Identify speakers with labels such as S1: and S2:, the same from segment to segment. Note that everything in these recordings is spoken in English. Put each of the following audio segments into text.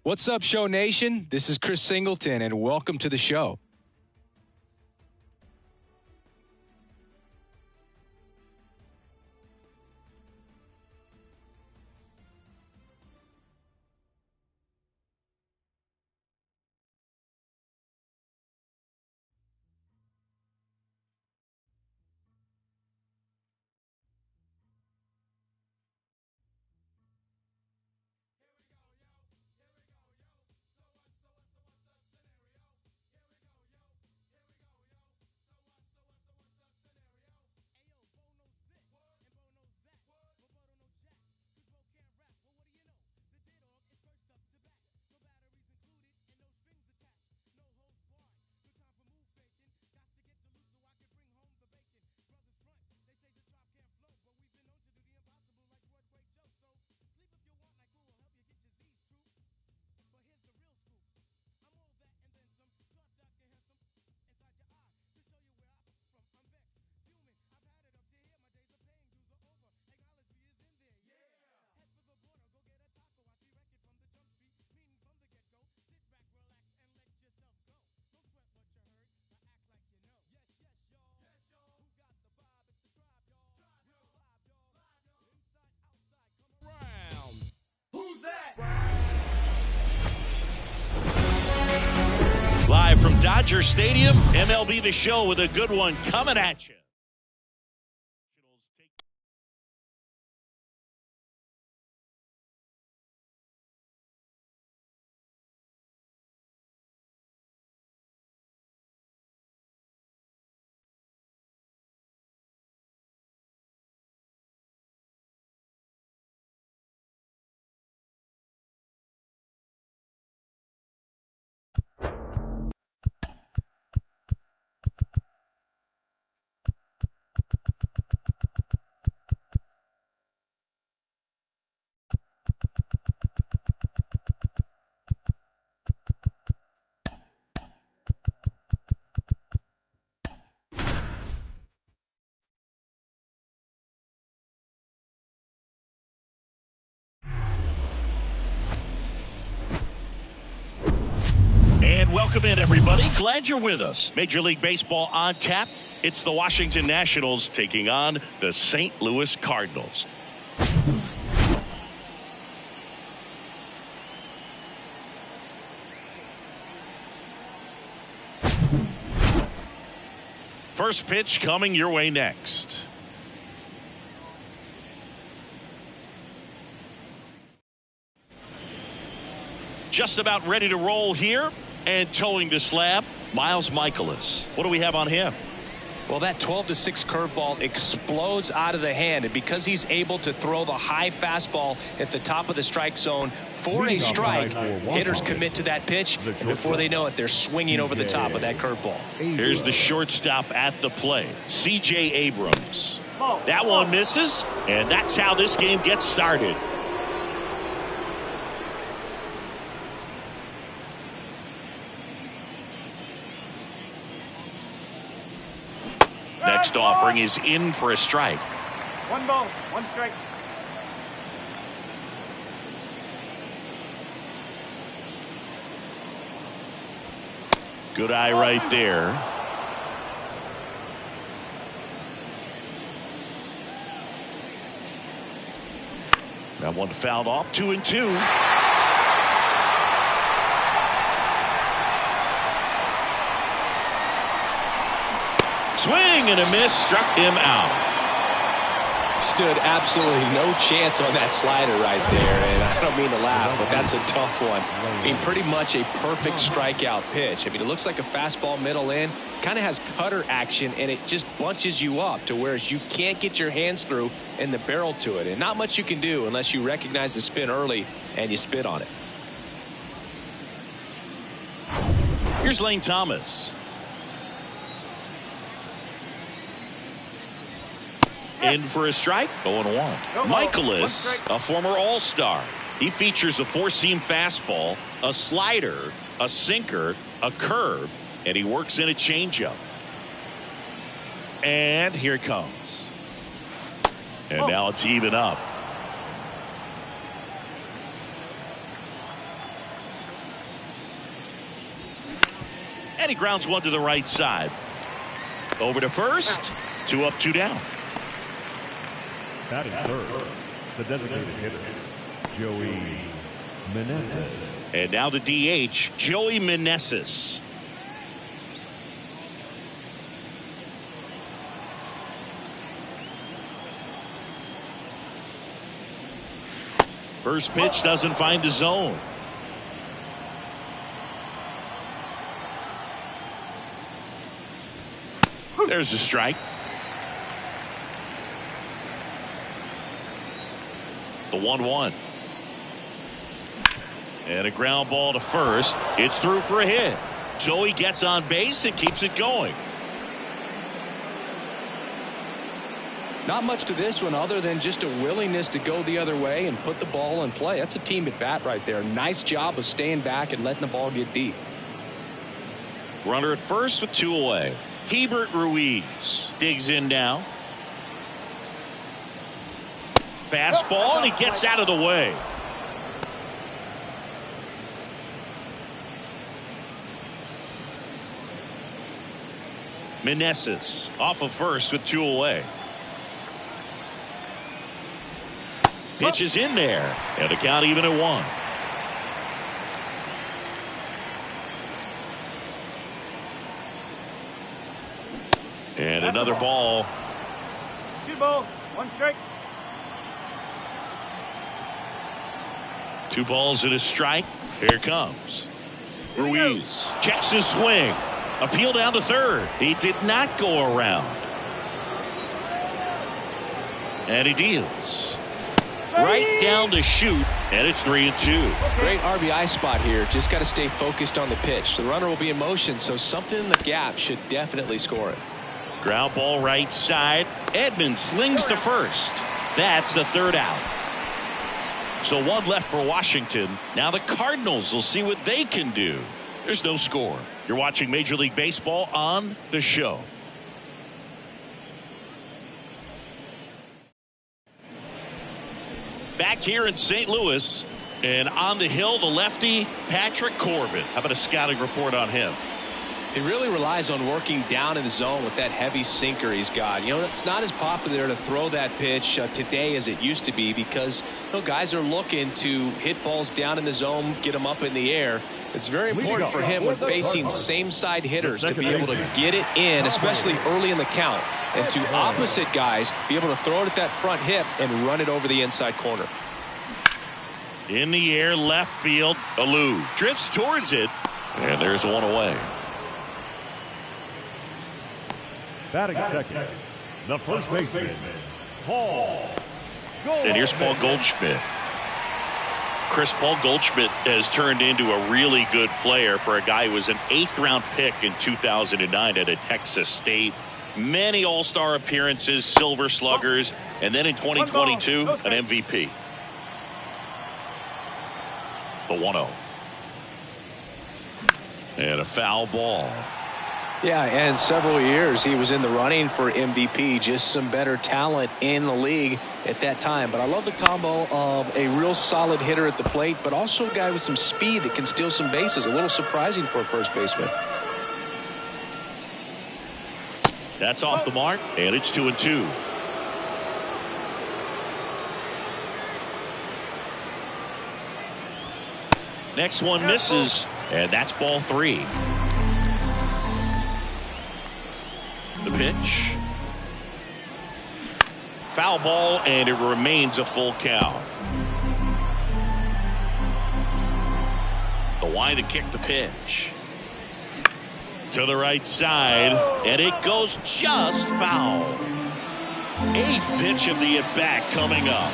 S1: What's up, Show Nation? This is Chris Singleton, and welcome to the show.
S2: Live from Dodger Stadium, MLB The Show with a good one coming at you. And welcome in, everybody. Glad you're with us. Major League Baseball on tap. It's the Washington Nationals taking on the St. Louis Cardinals. First pitch coming your way next. Just about ready to roll here and towing the slab, Miles Michaelis. What do we have on him?
S1: Well, that 12-6 curveball explodes out of the hand, and because he's able to throw the high fastball at the top of the strike zone for a strike, hitters commit to that pitch, and before they know it, they're swinging over the top of that curveball.
S2: Here's the shortstop at the plate, C.J. Abrams. That one misses, and that's how this game gets started. Next offering is in for a strike.
S3: 1 ball, 1 strike.
S2: Good eye right there. That one fouled off, 2-2. Swing and a miss, struck him out.
S1: Stood absolutely no chance on that slider right there, and I don't mean to laugh, but that's a tough one. I mean, pretty much a perfect strikeout pitch. I mean, it looks like a fastball middle in, kind of has cutter action, and it just bunches you up to where you can't get your hands through and the barrel to it, and not much you can do unless you recognize the spin early and you spit on it.
S2: Here's Lane Thomas. In for a strike, 0-1. Michaelis, a former All-Star. He features a 4-seam fastball, a slider, a sinker, a curve, and he works in a changeup. And here it comes. And now it's even up. And he grounds one to the right side. Over to first. 2 up, 2 down.
S4: Batting third, the designated hitter, Joey Meneses.
S2: And now the DH, Joey Meneses. First pitch doesn't find the zone. There's a strike. The 1-1. And a ground ball to first. It's through for a hit. Joey gets on base and keeps it going.
S1: Not much to this one other than just a willingness to go the other way and put the ball in play. That's a team at bat right there. Nice job of staying back and letting the ball get deep.
S2: Runner at first with 2 away. Hebert Ruiz digs in now. Fastball, and he gets out of the way. Meneses off of first with 2 away. Pitch is in there, and the count even at 1. And another ball.
S3: 2 balls, 1 strike.
S2: 2 balls and a strike. Here it comes. Ruiz checks his swing. Appeal down to third. He did not go around. And he deals. Right down to shoot, and it's 3-2.
S1: Great RBI spot here. Just got to stay focused on the pitch. The runner will be in motion, so something in the gap should definitely score it.
S2: Ground ball right side. Edmonds slings to first. That's the 3rd out. So 1 left for Washington. Now the Cardinals will see what they can do. There's no score. You're watching Major League Baseball on The Show. Back here in St. Louis, and on the hill, the lefty, Patrick Corbin. How about a scouting report on him?
S1: He really relies on working down in the zone with that heavy sinker he's got. You know, it's not as popular to throw that pitch today as it used to be because, you know, guys are looking to hit balls down in the zone, get them up in the air. It's very important for him when facing same side hitters to be able to get it in, especially early in the count, and to opposite guys be able to throw it at that front hip and run it over the inside corner.
S2: In the air, left field. Alou drifts towards it, and there's 1 away.
S4: Batting second, the first baseman, Paul Goldschmidt.
S2: And here's Paul Goldschmidt. Paul Goldschmidt has turned into a really good player for a guy who was an 8th-round pick in 2009 at Texas State. Many All-Star appearances, Silver Sluggers, and then in 2022, an MVP. The 1-0. And a foul ball.
S1: Yeah, and several years he was in the running for MVP. Just some better talent in the league at that time. But I love the combo of a real solid hitter at the plate, but also a guy with some speed that can steal some bases. A little surprising for a first baseman.
S2: That's off the mark, and it's 2-2. Next one misses, and that's ball 3. The pitch. Foul ball, and it remains a full count. The wind to kick the pitch. To the right side, and it goes just foul. 8th pitch of the at-bat coming up.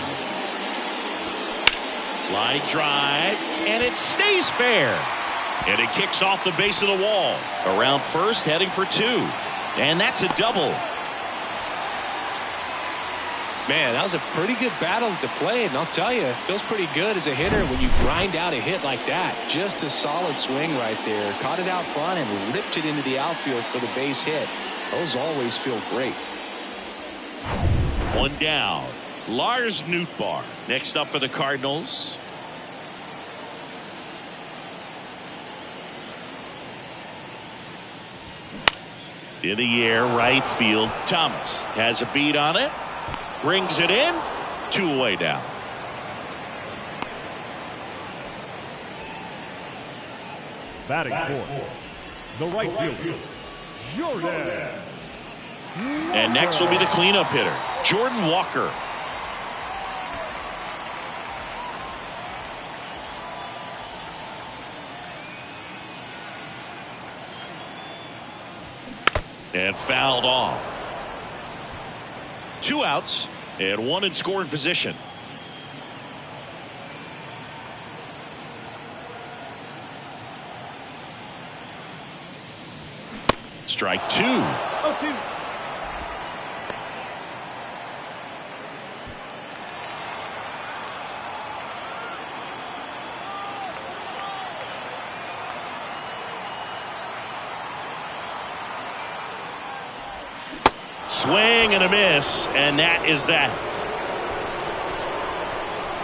S2: Line drive, and it stays fair. And it kicks off the base of the wall. Around first, heading for 2. And that's a double.
S1: Man, that was a pretty good battle at the plate, and I'll tell you, it feels pretty good as a hitter when you grind out a hit like that. Just a solid swing right there. Caught it out front and ripped it into the outfield for the base hit. Those always feel great.
S2: 1 down. Lars Nootbaar next up for the Cardinals. In the air, right field. Thomas has a beat on it. Brings it in. 2 away now.
S4: Batting fourth, the right fielder, Jordan.
S2: And next will be the cleanup hitter, Jordan Walker. And fouled off. 2 outs and 1 in scoring position. Strike 2.
S3: 0-2.
S2: Swing and a miss, and that is that.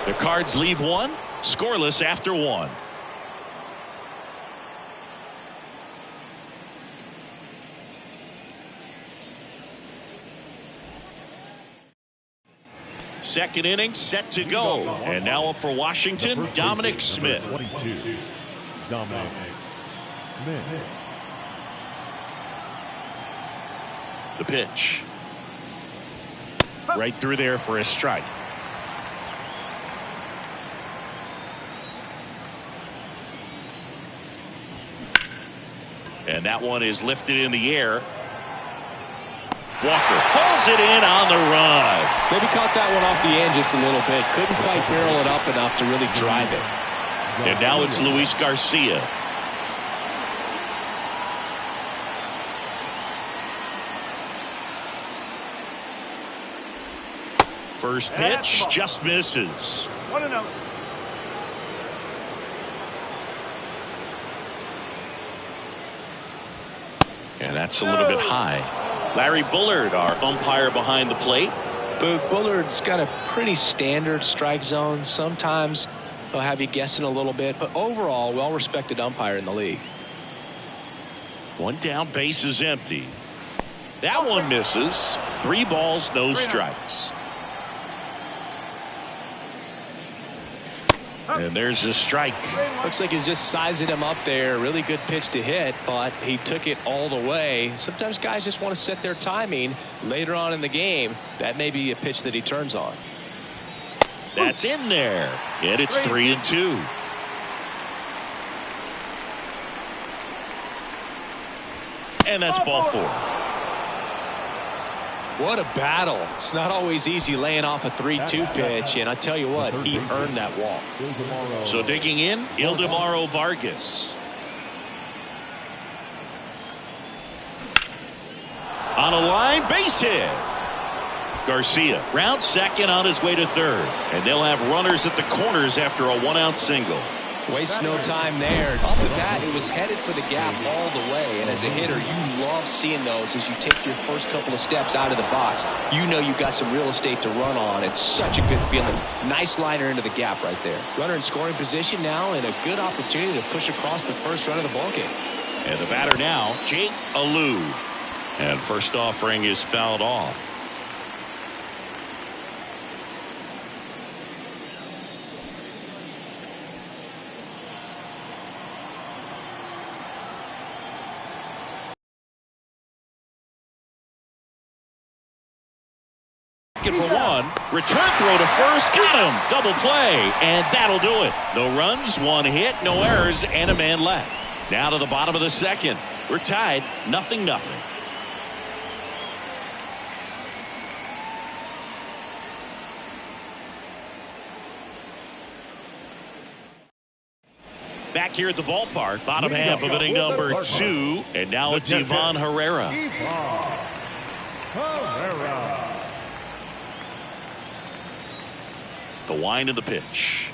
S2: The Cards leave 1 scoreless after 1. Second inning set to go, and now up for Washington, Dominic Smith.
S4: 22, Dominic Smith.
S2: The pitch. Right through there for a strike. And that one is lifted in the air. Walker pulls it in on the run.
S1: Maybe caught that one off the end just a little bit. Couldn't quite barrel it up enough to really drive it.
S2: And now it's Luis Garcia. First pitch just misses.
S3: 1-0.
S2: And that's a little bit high. Larry Bullard, our umpire behind the plate.
S1: But Bullard's got a pretty standard strike zone. Sometimes he'll have you guessing a little bit, but overall, well-respected umpire in the league.
S2: 1 down, base is empty. That one misses. 3 balls, no strikes. And there's a strike.
S1: Looks like he's just sizing him up there. Really good pitch to hit, but he took it all the way. Sometimes guys just want to set their timing later on in the game. That may be a pitch that he turns on.
S2: That's in there. And it's 3-2. And that's ball 4.
S1: What a battle. It's not always easy laying off a 3-2 pitch, and I tell you what, he earned that walk.
S2: So digging in, Ildemaro Vargas. On a line, base hit. Garcia rounds second on his way to third, and they'll have runners at the corners after a 1-out single.
S1: Wastes no time there. Off the bat, it was headed for the gap all the way. And as a hitter, you love seeing those as you take your first couple of steps out of the box. You know you've got some real estate to run on. It's such a good feeling. Nice liner into the gap right there. Runner in scoring position now, and a good opportunity to push across the first run of the ballgame.
S2: And the batter now, Jake Alou. And first offering is fouled off. For 1, return throw to first, got him, double play, and that'll do it. No runs, 1 hit, no errors, and a man left. Now to the bottom of the second. We're tied, 0-0. Back here at the ballpark, bottom half of inning number 2, and now it's Ivan Herrera. The wind of the pitch.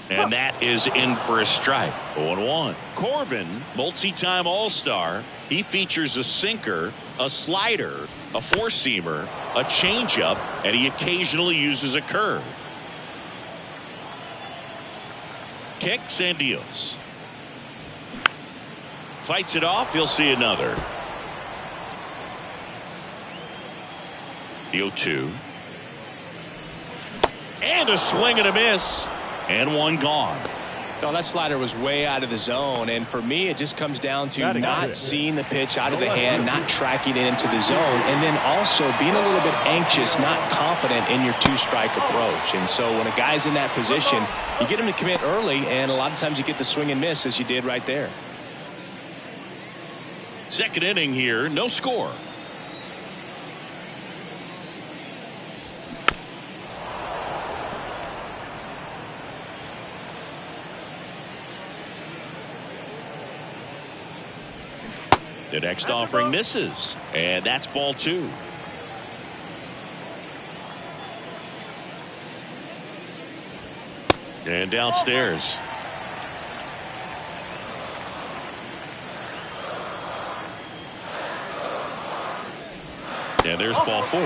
S2: And that is in for a strike. 0-1. Corbin, multi-time All-Star. He features a sinker, a slider, a four-seamer, a changeup, and he occasionally uses a curve. Kicks and deals. Fights it off. He'll see another. The 0-2. And a swing and a miss. And one gone.
S1: No, that slider was way out of the zone, and for me, it just comes down to not seeing the pitch out of the hand, not tracking it into the zone, and then also being a little bit anxious, not confident in your two-strike approach. And so when a guy's in that position, you get him to commit early, and a lot of times you get the swing and miss, as you did right there.
S2: Second inning here, no score. The next offering misses, and that's ball 2. And downstairs. And there's ball 4.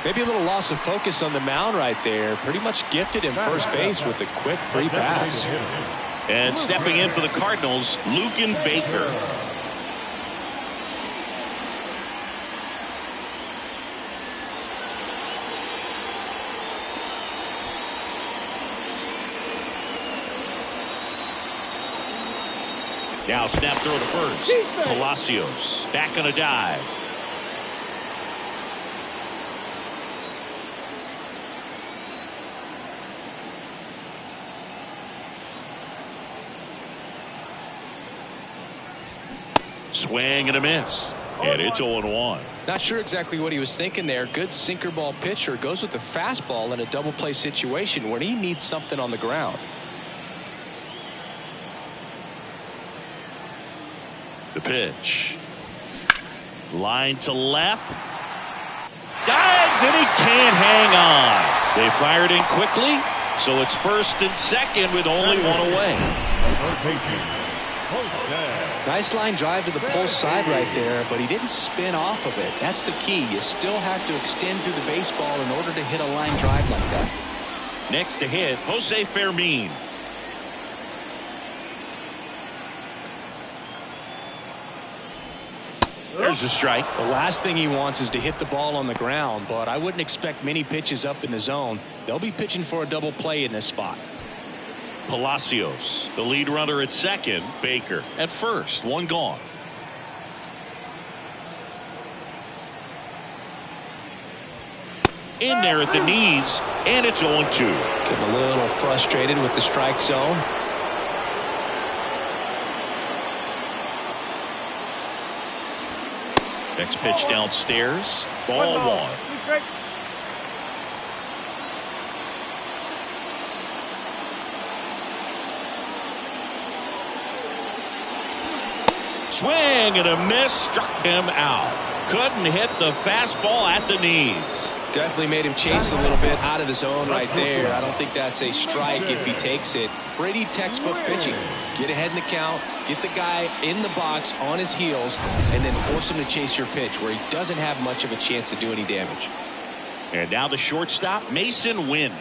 S1: Maybe a little loss of focus on the mound right there. Pretty much gifted him first base with a quick free pass.
S2: And stepping in for the Cardinals, Lucan Baker. Now snap throw to first. Palacios back on a dive. Swing and a miss. And it's 0-1.
S1: Not sure exactly what he was thinking there. Good sinker ball pitcher goes with the fastball in a double play situation when he needs something on the ground.
S2: The pitch. Line to left. Dives and he can't hang on. They fired in quickly, so it's first and second with only one away.
S1: Nice line drive to the pull side right there, but he didn't spin off of it. That's the key. You still have to extend through the baseball in order to hit a line drive like that.
S2: Next to hit, Jose Fermin. There's a strike.
S1: The last thing he wants is to hit the ball on the ground, but I wouldn't expect many pitches up in the zone. They'll be pitching for a double play in this spot.
S2: Palacios, the lead runner at second. Baker at first. One gone. In there at the knees, and it's 0-2.
S1: Getting a little frustrated with the strike zone.
S2: Next pitch downstairs. Ball 1. Swing and a miss, struck him out. Couldn't hit the fastball at the knees.
S1: Definitely made him chase a little bit out of the zone right there. I don't think that's a strike if he takes it. Pretty textbook pitching. Get ahead in the count, get the guy in the box on his heels, and then force him to chase your pitch where he doesn't have much of a chance to do any damage.
S2: And now the shortstop, Mason Wynn.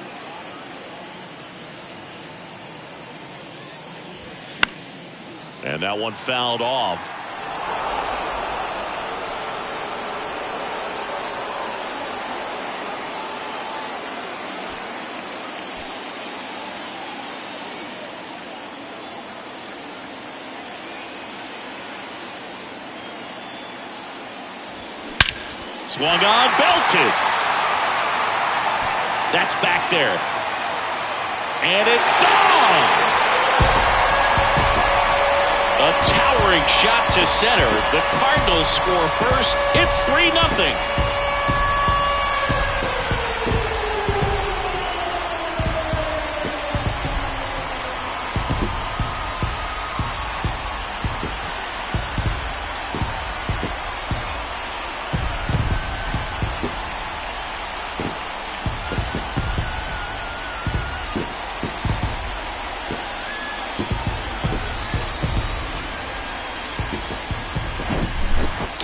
S2: And that one fouled off. Swung on, belted. That's back there. And it's gone. A towering shot to center. The Cardinals score first. It's 3-0.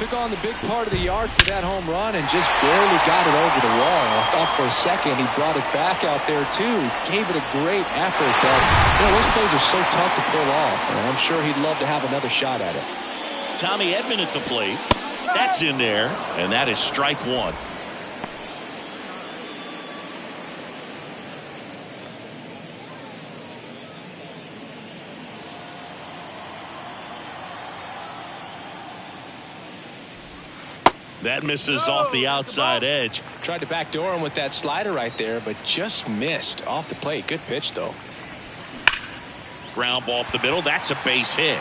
S1: Took on the big part of the yard for that home run and just barely got it over the wall. I thought for a second he brought it back out there too. Gave it a great effort, but those plays are so tough to pull off, and I'm sure he'd love to have another shot at it.
S2: Tommy Edman at the plate. That's in there, and that is strike one. That misses off the outside edge.
S1: Tried to backdoor him with that slider right there, but just missed off the plate. Good pitch, though.
S2: Ground ball up the middle. That's a base hit.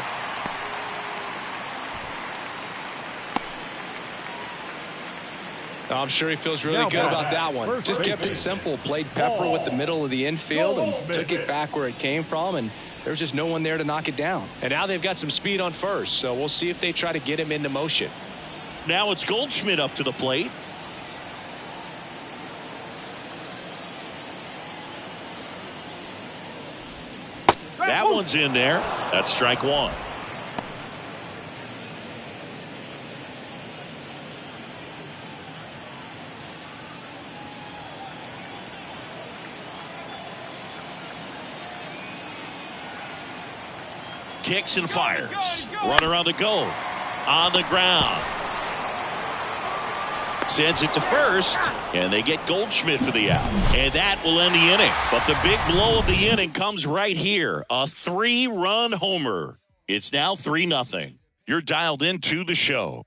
S1: I'm sure he feels really good about that one. Just kept it simple. Played pepper with the middle of the infield and took it back where it came from, and there's just no one there to knock it down. And now they've got some speed on first, so we'll see if they try to get him into motion.
S2: Now it's Goldschmidt up to the plate. That one's in there. That's strike one. Kicks and fires. Runner on the go. On the ground. Sends it to first, and they get Goldschmidt for the out. And that will end the inning. But the big blow of the inning comes right here. A 3-run homer. It's now 3-0. You're dialed into the show.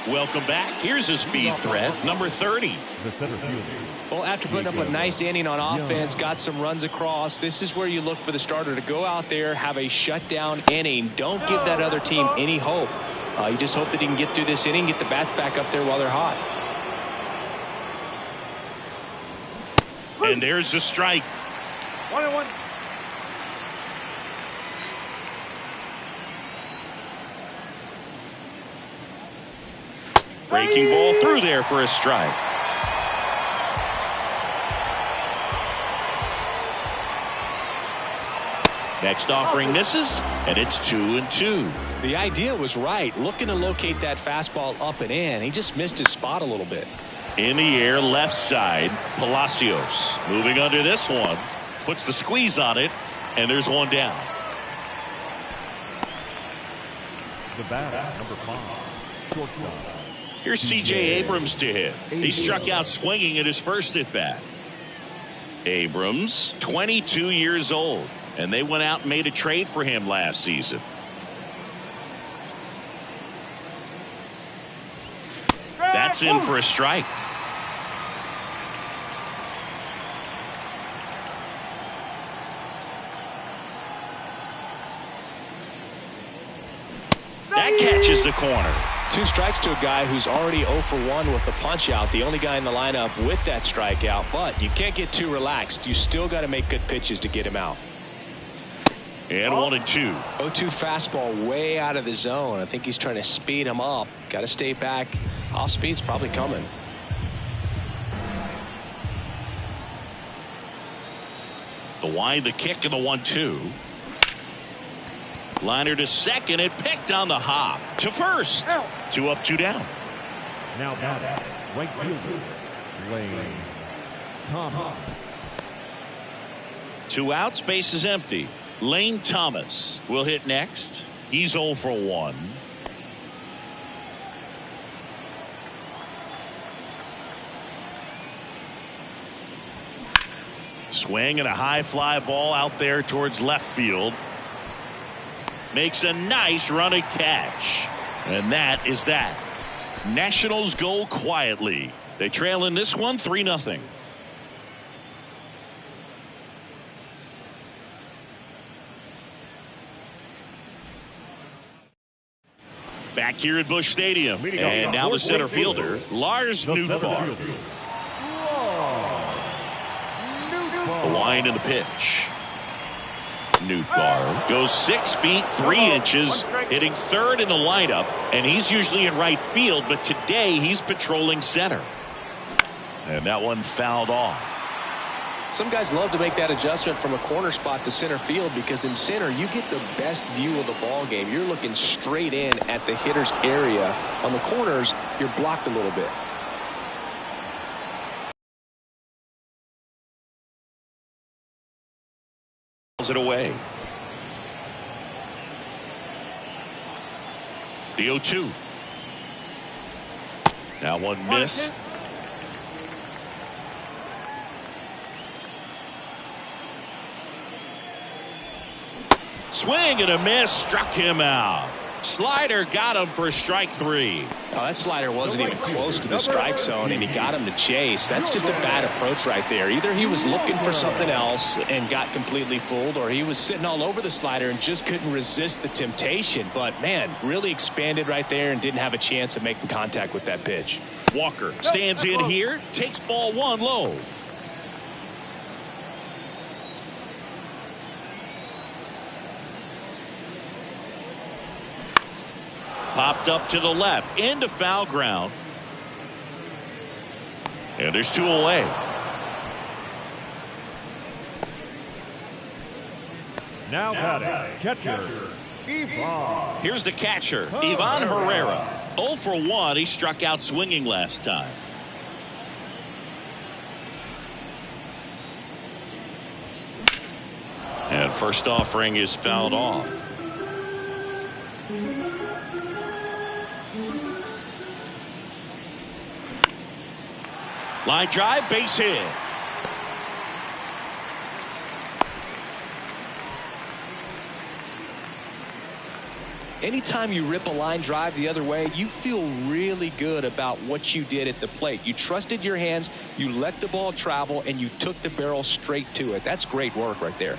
S2: Welcome back. Here's a speed threat, number 30.
S4: The center fielder.
S1: Well, after putting up a nice inning on offense, got some runs across, this is where you look for the starter to go out there, have a shutdown inning. Don't give that other team any hope. You just hope that he can get through this inning, get the bats back up there while they're hot.
S2: And there's the strike.
S3: 1-1.
S2: Breaking ball through there for a strike. Next offering misses, and it's 2-2.
S1: The idea was right, looking to locate that fastball up and in. He just missed his spot a little bit.
S2: In the air, left side, Palacios. Moving under this one. Puts the squeeze on it, and there's one down.
S4: The batter, number 5, shortstop.
S2: Here's C.J. Abrams to hit. He struck out swinging at his first at-bat. Abrams, 22 years old, and they went out and made a trade for him last season. That's in for a strike. That catches the corner.
S1: 2 strikes to a guy who's already 0 for 1 with the punch out. The only guy in the lineup with that strikeout, but you can't get too relaxed. You still got to make good pitches to get him out.
S2: And 1-2.
S1: 0-2 fastball way out of the zone. I think he's trying to speed him up. Got to stay back. Off speed's probably coming.
S2: The wind, the kick, and the 1-2. Liner to second. It picked on the hop. To first. 2 up, 2 down.
S4: Now batting, right fielder, Lane Thomas.
S2: 2 outs, base is empty. Lane Thomas will hit next. He's 0 for 1. Swing and a high fly ball out there towards left field. Makes a nice running catch. And that is that. Nationals go quietly. They trail in this one 3-0. Back here at Busch Stadium. And now the center fielder, Lars Nootbaar. The wind and the pitch. Nootbaar goes 6 feet 3 inches, hitting third in the lineup, and he's usually in right field, but today he's patrolling center. And that one fouled off.
S1: Some guys love to make that adjustment from a corner spot to center field because in center you get the best view of the ball game. You're looking straight in at the hitter's area. On the corners, you're blocked a little bit.
S2: It away. The 0-2. That one missed. Swing and a miss, struck him out. Slider got him for strike 3.
S1: Oh, that slider wasn't even close to the strike zone, and he got him to chase. That's just a bad approach right there. Either he was looking for something else and got completely fooled, or he was sitting all over the slider and just couldn't resist the temptation. But, man, really expanded right there and didn't have a chance of making contact with that pitch.
S2: Walker stands in here, takes ball 1 low. Popped up to the left, into foul ground. And there's 2 away.
S4: Now batting, catcher, Ivan.
S2: Here's the catcher, Ivan Herrera. 0 for 1. He struck out swinging last time. And first offering is fouled off. Line drive, base hit.
S1: Anytime you rip a line drive the other way, you feel really good about what you did at the plate. You trusted your hands, you let the ball travel, and you took the barrel straight to it. That's great work right there.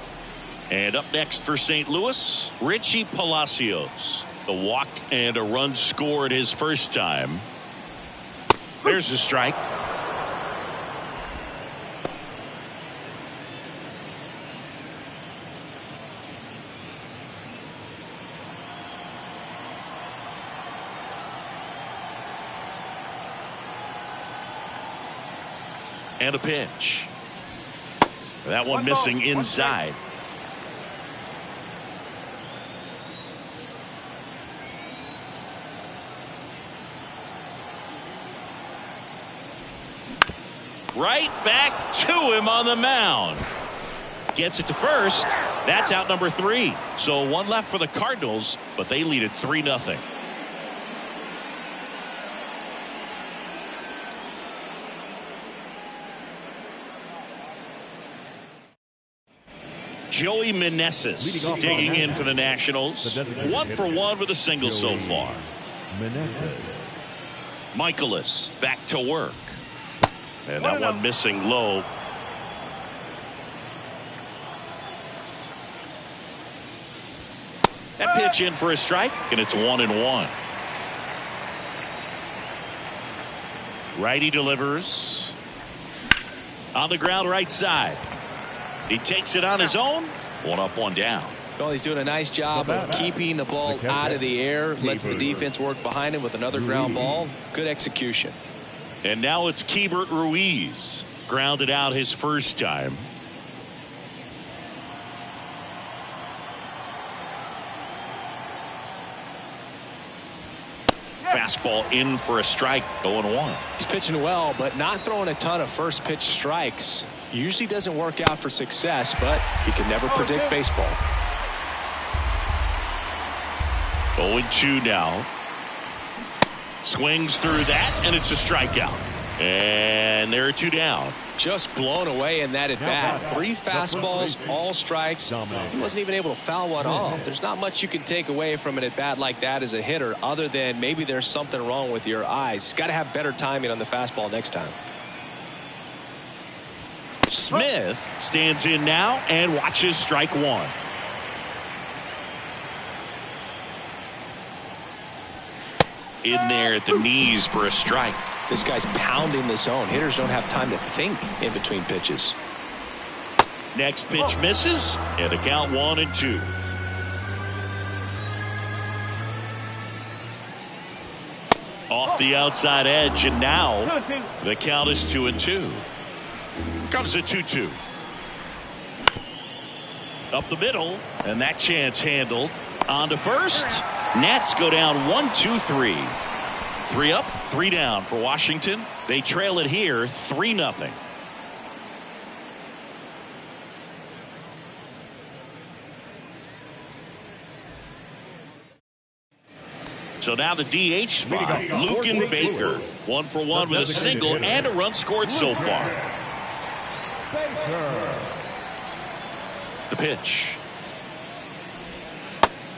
S2: And up next for St. Louis, Richie Palacios. The walk and a run scored his first time. There's the strike. And a pitch. That one missing inside. Right back to him on the mound. Gets it to first. That's out number 3. So 1 left for the Cardinals, but they lead it 3-0. Joey Meneses digging in for the Nationals. 1 for 1 with a single so far. Michaelis back to work. And that one missing low. That pitch in for a strike, and it's 1-1. Righty delivers. On the ground right side. He takes it on his own. 1 up, 1 down.
S1: Well, he's doing a nice job of keeping the ball out of the air. Lets the defense work behind him with another ground ball. Good execution.
S2: And now it's Keibert Ruiz. Grounded out his first time. Fastball in for a strike. 0-1.
S1: He's pitching well, but not throwing a ton of first pitch strikes. Usually doesn't work out for success, but you can never predict baseball.
S2: 0-2 now. Swings through that, and it's a strikeout. And there are 2 down.
S1: Just blown away in that at bat. 3 fastballs, all strikes. He wasn't even able to foul one off. There's not much you can take away from an at bat like that as a hitter, other than maybe there's something wrong with your eyes. Got to have better timing on the fastball next time.
S2: Smith stands in now and watches strike 1. In there at the knees for a strike.
S1: This guy's pounding the zone. Hitters don't have time to think in between pitches.
S2: Next pitch misses, and a count 1-2. Off the outside edge, and now the count is 2-2. Comes the 2-2. Up the middle, and that chance handled. On to first. Nats go down 1-2-3. 3 up, 3 down for Washington. They trail it here 3-0. So now the DH spot, Luken Baker. 1 for 1 with a single and a run scored so far. The pitch.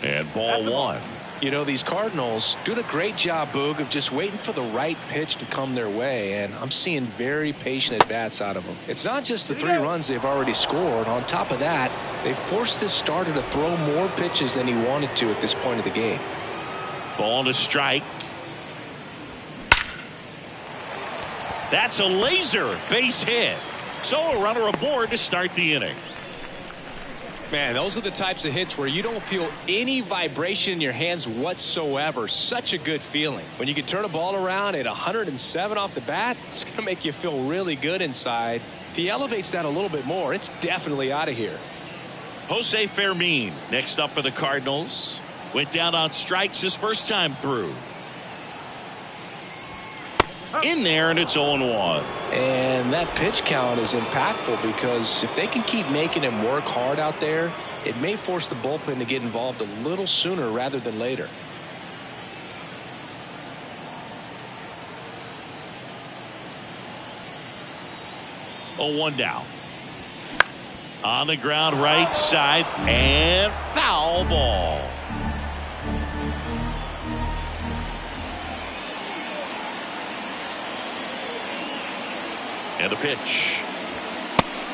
S2: And ball 1.
S1: You know, these Cardinals doing a great job, Boog, of just waiting for the right pitch to come their way, and I'm seeing very patient at-bats out of them. It's not just the 3 runs they've already scored. On top of that, they forced this starter to throw more pitches than he wanted to at this point of the game.
S2: Ball to strike. That's a laser base hit. So a runner aboard to start the inning.
S1: Man, those are the types of hits where you don't feel any vibration in your hands whatsoever. Such a good feeling. When you can turn a ball around at 107 off the bat, it's going to make you feel really good inside. If he elevates that a little bit more, it's definitely out of here.
S2: Jose Fermin next up for the Cardinals. Went down on strikes his first time through. In there, and it's 0-1.
S1: And that pitch count is impactful because if they can keep making him work hard out there, it may force the bullpen to get involved a little sooner rather than later.
S2: Oh, 1 down. On the ground, right side, and foul ball. And a pitch.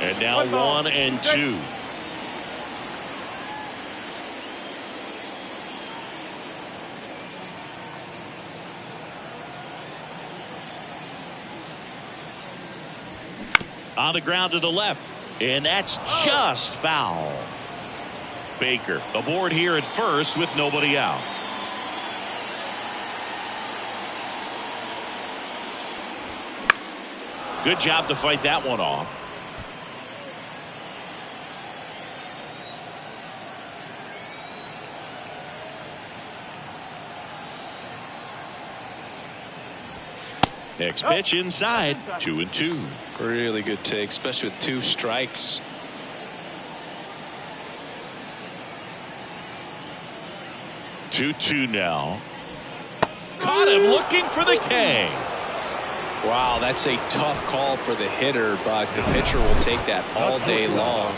S2: And now 1-2. On the ground to the left. And that's just foul. Baker aboard here at first with nobody out. Good job to fight that one off. Next pitch inside. 2-2.
S1: Really good take, especially with 2 strikes.
S2: Two now. Caught him looking for the K.
S1: Wow, that's a tough call for the hitter, but the pitcher will take that all day long.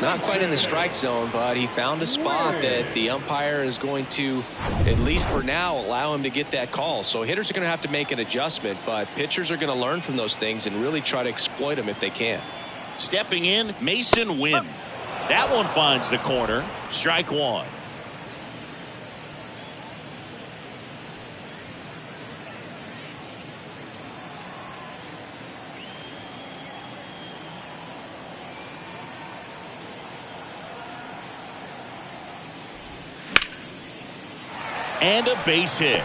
S1: Not quite in the strike zone, but he found a spot that the umpire is going to, at least for now, allow him to get that call. So hitters are going to have to make an adjustment, but pitchers are going to learn from those things and really try to exploit them if they can.
S2: Stepping in, Mason Wynn. That one finds the corner. Strike 1. And a base hit.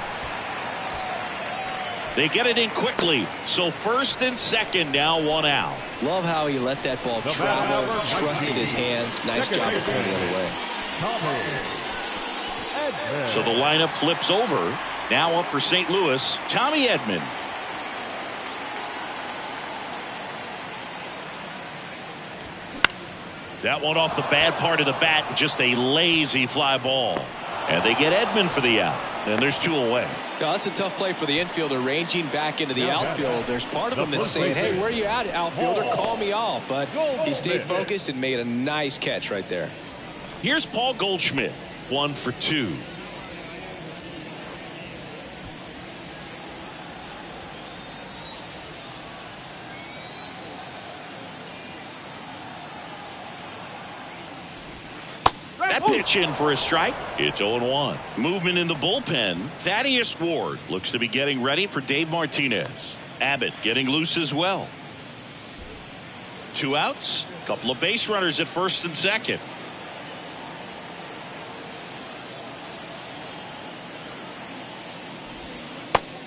S2: They get it in quickly. So first and second, now 1 out.
S1: Love how he let that ball travel, trusted his hands. Nice job of going the other way.
S2: So the lineup flips over. Now up for St. Louis, Tommy Edman. That one off the bad part of the bat, just a lazy fly ball. And they get Edman for the out. And there's 2 away.
S1: Yeah, that's a tough play for the infielder, ranging back into the outfield. There's part of him that's saying, hey, where are you at, outfielder? Call me off. But he stayed focused and made a nice catch right there.
S2: Here's Paul Goldschmidt, 1 for 2. That pitch in for a strike. It's 0-1. Movement in the bullpen. Thaddeus Ward looks to be getting ready for Dave Martinez. Abbott getting loose as well. 2 outs. Couple of base runners at first and second.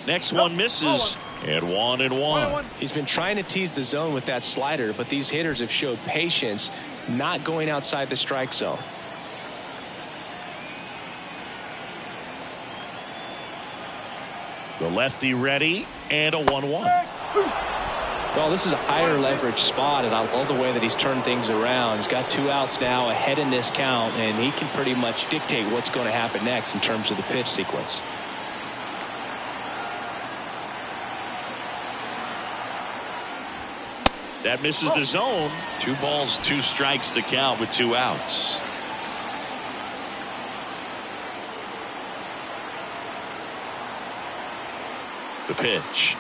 S2: Next one misses. And 1-1.
S1: He's been trying to tease the zone with that slider, but these hitters have showed patience, not going outside the strike zone.
S2: The lefty ready, and a 1-1.
S1: Well, this is a higher leverage spot, and I love the way that he's turned things around. He's got 2 outs now ahead in this count, and he can pretty much dictate what's going to happen next in terms of the pitch sequence.
S2: That misses the zone. 2 balls, 2 strikes to count with 2 outs. The pitch.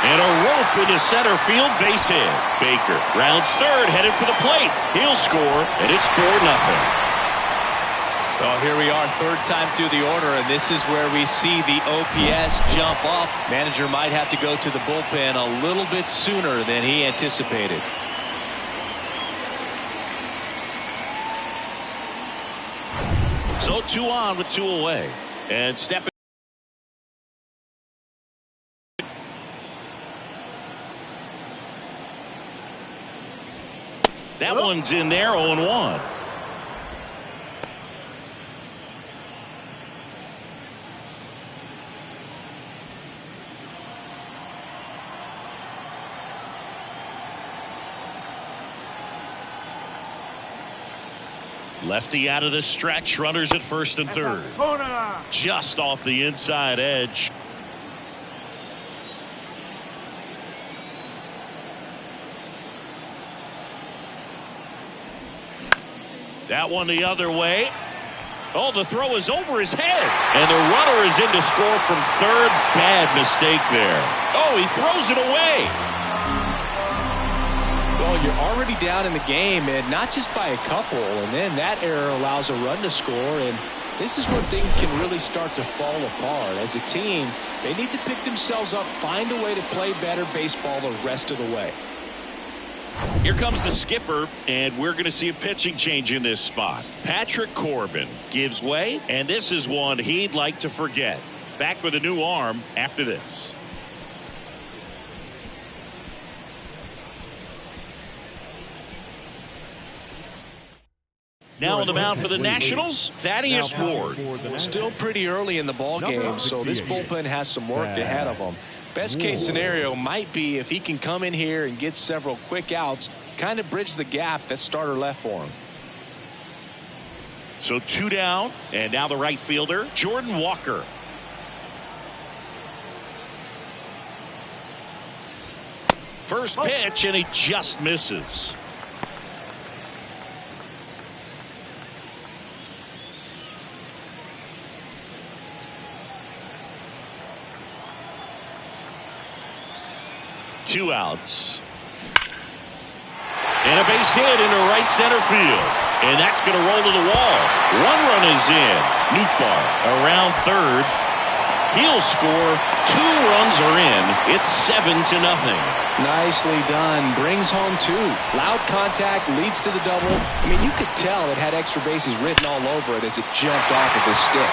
S2: And a rope into center field, base hit. Baker rounds third, headed for the plate. He'll score, and it's 4-0.
S1: Well, here we are, third time through the order, and this is where we see the OPS jump up. Manager might have to go to the bullpen a little bit sooner than he anticipated.
S2: So 2 on with 2 away. And stepping. That one's in there, 0-1. Lefty out of the stretch, runners at first and third. Just off the inside edge. That one the other way. Oh, the throw is over his head. And the runner is in to score from third. Bad mistake there. Oh, he throws it away.
S1: Well, you're already down in the game, and not just by a couple. And then that error allows a run to score. And this is where things can really start to fall apart. As a team, they need to pick themselves up, find a way to play better baseball the rest of the way.
S2: Here comes the skipper, and we're going to see a pitching change in this spot. Patrick Corbin gives way, and this is one he'd like to forget. Back with a new arm after this. Now on the mound for the Nationals, Thaddeus Ward.
S1: Still pretty early in the ball game, so this bullpen has some work ahead of them. Best case scenario might be if he can come in here and get several quick outs, kind of bridge the gap that starter left for him.
S2: So 2 down, and now the right fielder, Jordan Walker. First pitch, and he just misses. Two outs. And a base hit into right center field. And that's going to roll to the wall. 1 run is in. Nootbaar around third. He'll score. 2 runs are in. It's 7-0.
S1: Nicely done. Brings home 2. Loud contact, leads to the double. I mean, you could tell it had extra bases written all over it as it jumped off of his stick.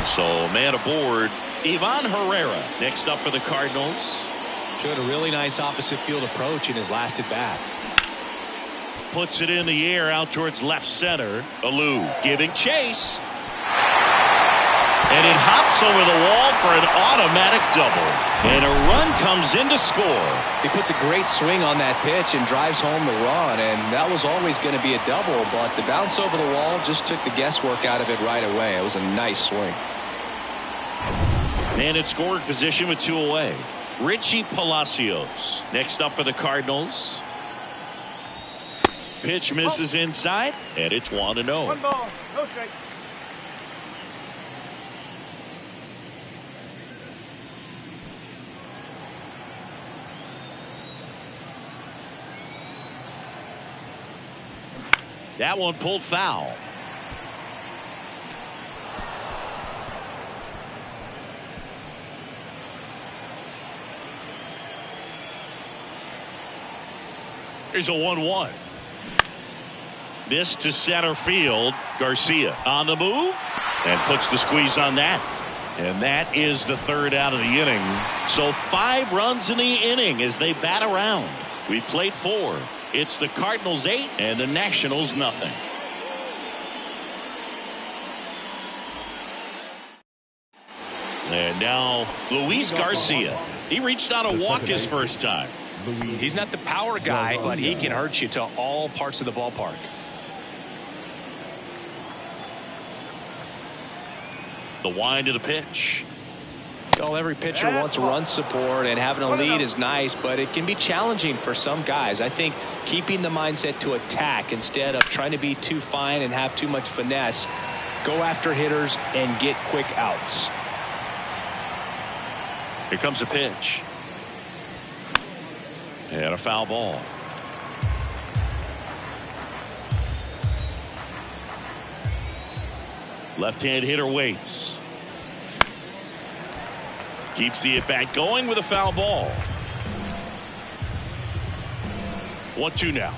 S2: So man aboard, Ivan Herrera next up for the Cardinals.
S1: Showed a really nice opposite field approach in his last at bat.
S2: Puts it in the air out towards left center. Alou giving chase. And it hops over the wall for an automatic double. And a run comes in to score.
S1: He puts a great swing on that pitch and drives home the run. And that was always going to be a double, but the bounce over the wall just took the guesswork out of it right away. It was a nice swing.
S2: And in scoring position with 2 away. Richie Palacios next up for the Cardinals. Pitch misses inside, and it's 1-0.
S3: 1 ball, no strike.
S2: That one pulled foul. Here's a 1-1. This to center field. Garcia on the move and puts the squeeze on that. And that is the 3rd out of the inning. So 5 runs in the inning as they bat around. We played 4. It's the Cardinals 8 and the Nationals nothing. And now Luis Garcia. He reached out a walk his first time.
S1: He's not the power guy, but he can hurt you to all parts of the ballpark.
S2: The wind of the pitch.
S1: Well, every pitcher wants run support, and having a lead is nice, but it can be challenging for some guys. I think keeping the mindset to attack instead of trying to be too fine and have too much finesse, go after hitters and get quick outs.
S2: Here comes a pitch. And a foul ball. Left-hand hitter waits. Keeps the at-bat going with a foul ball. 1-2 now.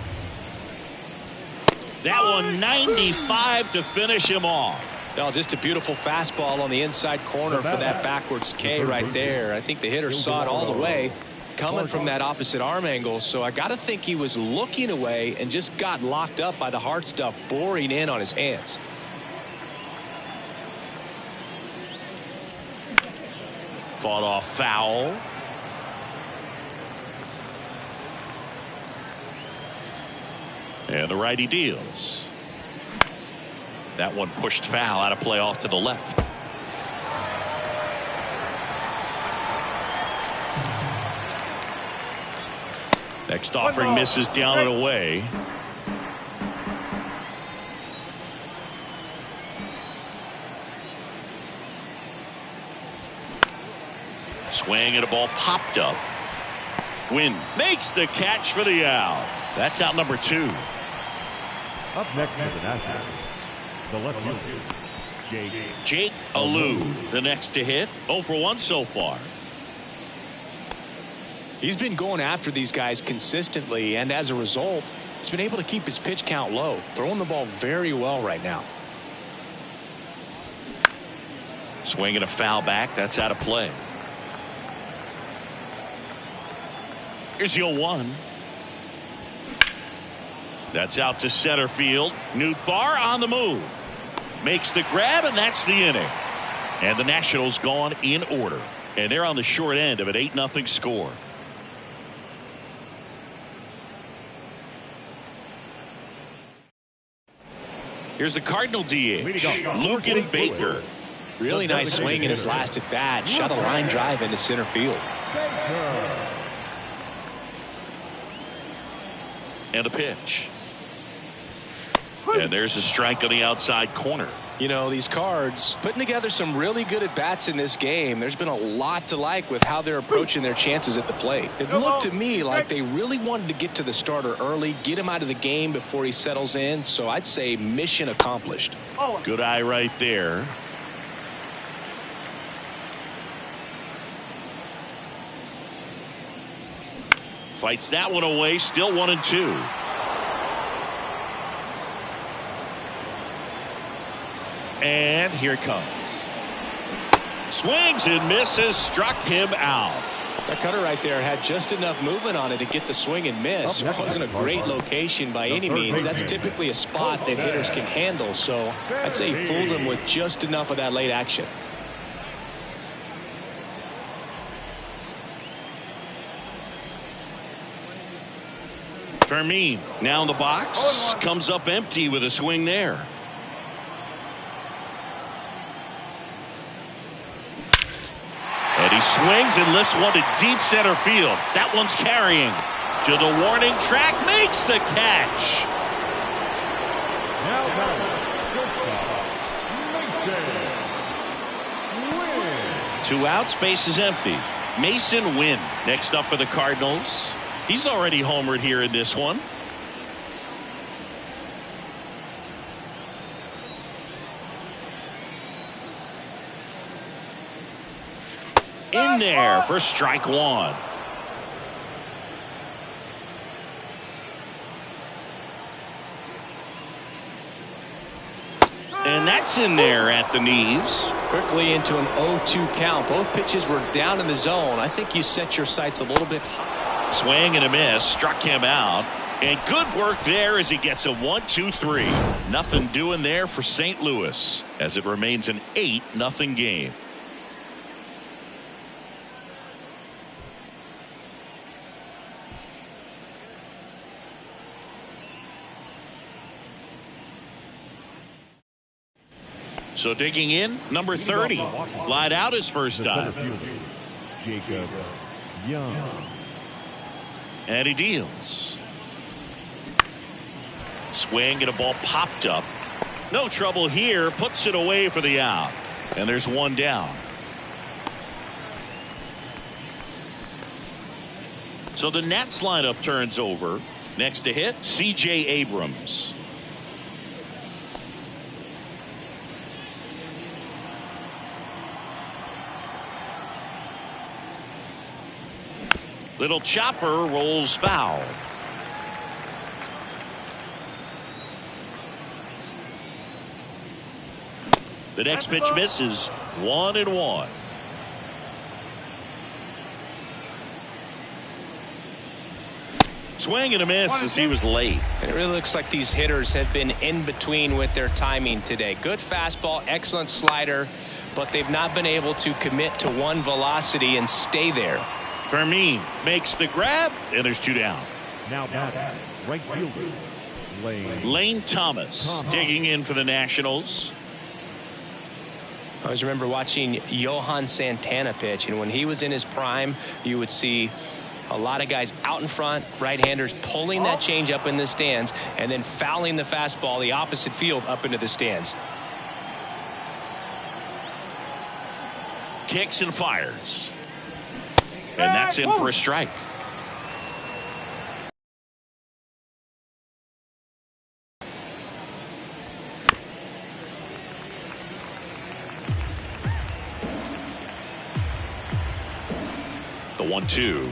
S2: That one 95 to finish him off.
S1: Well, just a beautiful fastball on the inside corner for that backwards K right there. I think the hitter saw it all the way coming from that opposite arm angle. So I got to think he was looking away and just got locked up by the hard stuff boring in on his hands.
S2: Fought off foul. And the righty deals. That one pushed foul out of play off to the left. Next offering misses down and away. Swing and a ball popped up. Wynn makes the catch for the out. That's out number 2.
S4: Up next for the Nationals, the left fielder,
S2: Jake Alou, the next to hit. 0 for 1 so far.
S1: He's been going after these guys consistently, and as a result, he's been able to keep his pitch count low, throwing the ball very well right now.
S2: Swing and a foul back. That's out of play. Here's the 0-1. That's out to center field. Nootbaar on the move. Makes the grab, and that's the inning. And the Nationals gone in order. And they're on the short end of an 8-0 score. Here's the Cardinal DH, Lucan Baker.
S1: Really nice swing in his last at bat. Shot a line drive into center field.
S2: And a pitch. And there's a strike on the outside corner.
S1: You know, these Cards putting together some really good at bats in this game. There's been a lot to like with how they're approaching their chances at the plate. It looked to me like they really wanted to get to the starter early, get him out of the game before he settles in. So I'd say mission accomplished.
S2: Good eye right there. Fights that one away. Still 1-2. And here it comes. Swings and misses. Struck him out.
S1: That cutter right there had just enough movement on it to get the swing and miss. It wasn't a great location by any means. That's typically a spot that hitters can handle. So I'd say he fooled him with just enough of that late action.
S2: Fermin now in the box. Comes up empty with a swing there. And he swings and lifts one to deep center field. That one's carrying. To the warning track. Makes the catch.
S4: Now Mason Wynn.
S2: 2 outs. Base is empty. Mason Wynn next up for the Cardinals. He's already homered here in this one. In there for strike 1. And that's in there at the knees.
S1: Quickly into an 0-2 count. Both pitches were down in the zone. I think you set your sights a little bit high.
S2: Swing and a miss. Struck him out. And good work there as he gets a 1-2-3. Nothing doing there for St. Louis as it remains an 8-0 game. So digging in, number 30. Flied out his first time.
S4: Jacob Young.
S2: And he deals. Swing and a ball popped up. No trouble here. Puts it away for the out. And there's one down. So the Nats lineup turns over. Next to hit, C.J. Abrams. Little chopper rolls foul. The next pitch misses. 1-1. Swing and a miss as he was late.
S1: And it really looks like these hitters have been in between with their timing today. Good fastball, excellent slider, but they've not been able to commit to one velocity and stay there.
S2: Fermin makes the grab, and there's two down.
S4: Now back, right fielder,
S2: Lane Thomas digging in for the Nationals.
S1: I always remember watching Johan Santana pitch, and when he was in his prime, you would see a lot of guys out in front, right-handers pulling that change up in the stands and then fouling the fastball the opposite field up into the stands.
S2: Kicks and fires. And that's in for a strike. The 1-2.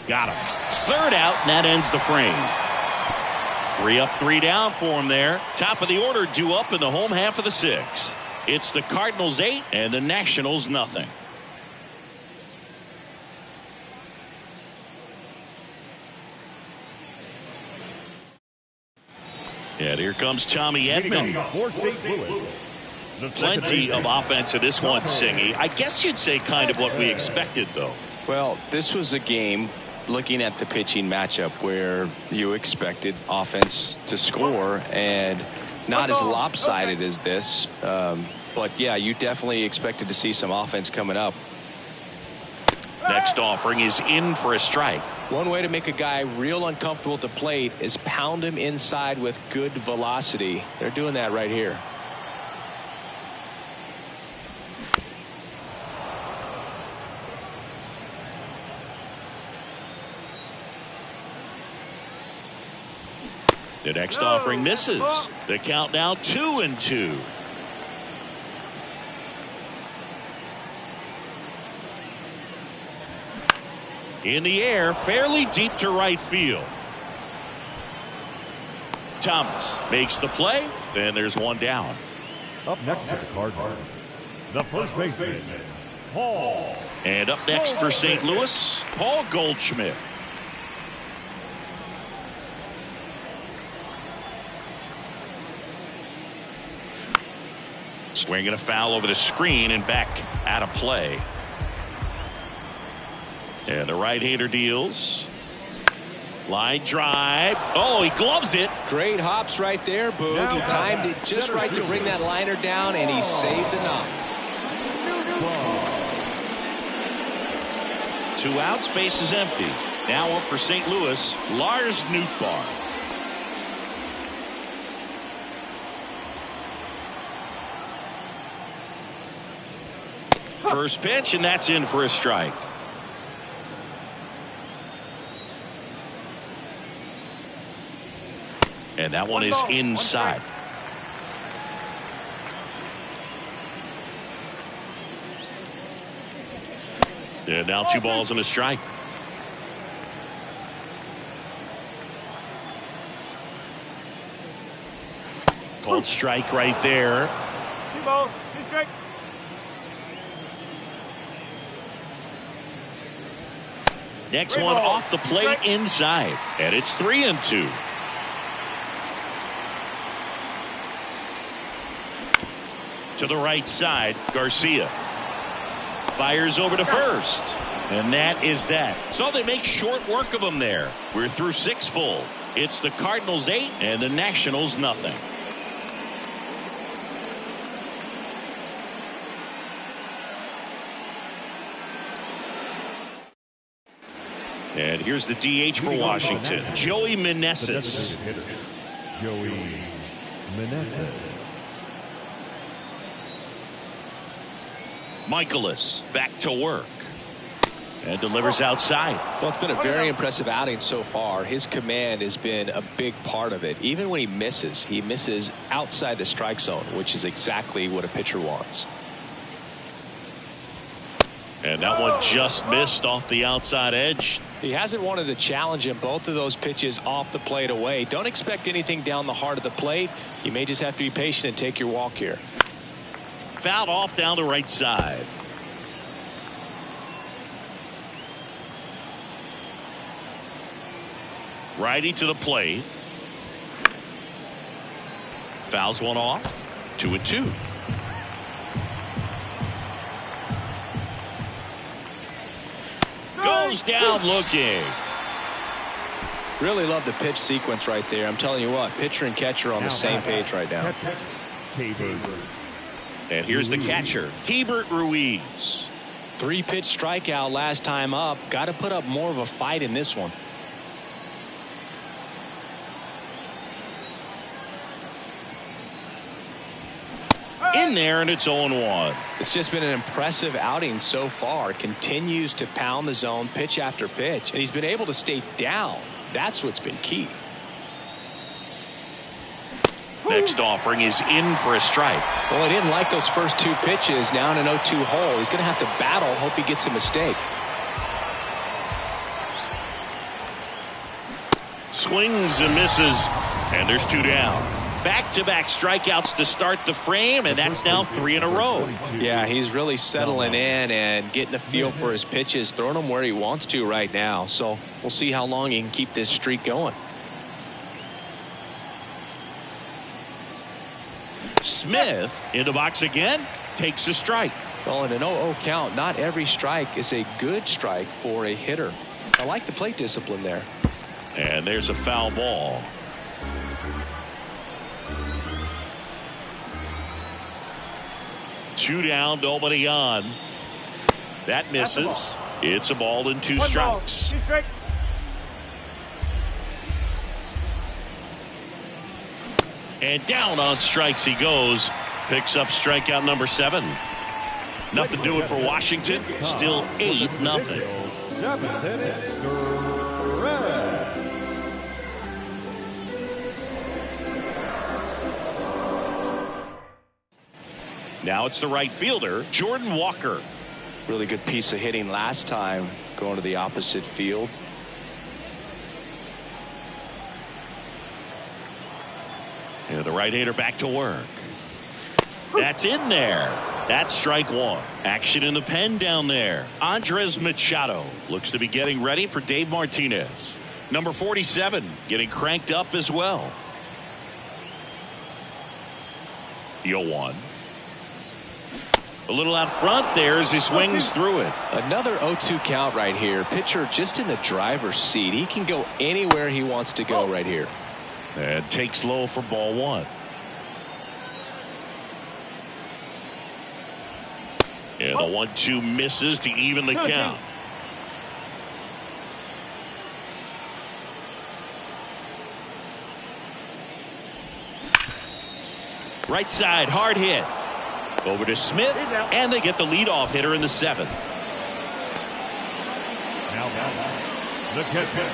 S2: Got him. Third out, and that ends the frame. 3 up, 3 down for him there. Top of the order due up in the home half of the 6th. It's the Cardinals 8 and the Nationals nothing. And here comes Tommy Edman. Plenty of offense in this one, Singy. I guess you'd say kind of what we expected, though.
S1: Well, this was a game, looking at the pitching matchup, where you expected offense to score, and not as lopsided as this. But, yeah, you definitely expected to see some offense coming up.
S2: Next offering is in for a strike.
S1: One way to make a guy real uncomfortable at the plate is pound him inside with good velocity. They're doing that right here.
S2: The next offering misses. The count now 2-2. In the air, fairly deep to right field. Thomas makes the play, and there's one down.
S4: Up next for the Cardinals, the first baseman, Paul.
S2: And up next for St. Louis, Paul Goldschmidt. Swinging a foul over the screen and back out of play. And the right-hander deals. Line drive. Oh, he gloves it.
S1: Great hops right there, Boog. He timed it just right to bring that liner down, and he saved enough.
S2: 2 outs, base is empty. Now up for St. Louis, Lars Nootbaar. First pitch, and that's in for a strike. And that one is inside. And now 2 balls and a strike. Cold strike right there.
S3: 2 balls, 2 strikes.
S2: Next one off the plate inside. And it's 3-2. To the right side, Garcia fires over to first, and that is that. So they make short work of him there. We're through 6 full. It's the Cardinals 8 and the Nationals nothing. And here's the DH for Washington, Joey Meneses.
S4: Joey Meneses.
S2: Michaelis back to work. And delivers outside.
S1: Well, it's been a very impressive outing so far. His command has been a big part of it. Even when he misses outside the strike zone, which is exactly what a pitcher wants.
S2: And that one just missed off the outside edge.
S1: He hasn't wanted to challenge him. Both of those pitches off the plate away. Don't expect anything down the heart of the plate. You may just have to be patient and take your walk here.
S2: Fouled off down the right side. Righty to the plate. Fouls one off. 2-2. Goes down looking.
S1: Really love the pitch sequence right there. I'm telling you what, pitcher and catcher on the same page right now.
S2: And here's the catcher, Hebert Ruiz.
S1: 3-pitch strikeout last time up. Got to put up more of a fight in this one.
S2: In there, and it's 0-1.
S1: It's just been an impressive outing so far. Continues to pound the zone pitch after pitch, and he's been able to stay down. That's what's been key.
S2: Next offering is in for a strike.
S1: Well, he didn't like those first 2 pitches. Now in an 0-2 hole, he's going to have to battle. Hope he gets a mistake.
S2: Swings and misses, and there's 2 down. Back-to-back strikeouts to start the frame, and that's now 3 in a row.
S1: Yeah, he's really settling in and getting a feel for his pitches, throwing them where he wants to right now. So we'll see how long he can keep this streak going.
S2: Smith in the box again, takes a strike.
S1: Well, in an 0-0 count, not every strike is a good strike for a hitter. I like the plate discipline there.
S2: And there's a foul ball. Two down, nobody on. That misses. It's a ball and 2 strikes. And down on strikes he goes. Picks up strikeout number 7. Nothing doing for Washington. Still 8-0.
S4: 7th inning, stretch.
S2: Now it's the right fielder, Jordan Walker.
S1: Really good piece of hitting last time, going to the opposite field.
S2: And the right-hander back to work. That's in there. That's strike 1. Action in the pen down there. Andres Machado looks to be getting ready for Dave Martinez. Number 47 getting cranked up as well. 0-1. A little out front there as he swings through it.
S1: Another 0-2 count right here. Pitcher just in the driver's seat. He can go anywhere he wants to go right here.
S2: And takes low for ball 1. And the 1-2 misses to even the count. Right side, hard hit. Over to Smith, and they get the leadoff hitter in the 7th.
S4: Now, the catcher,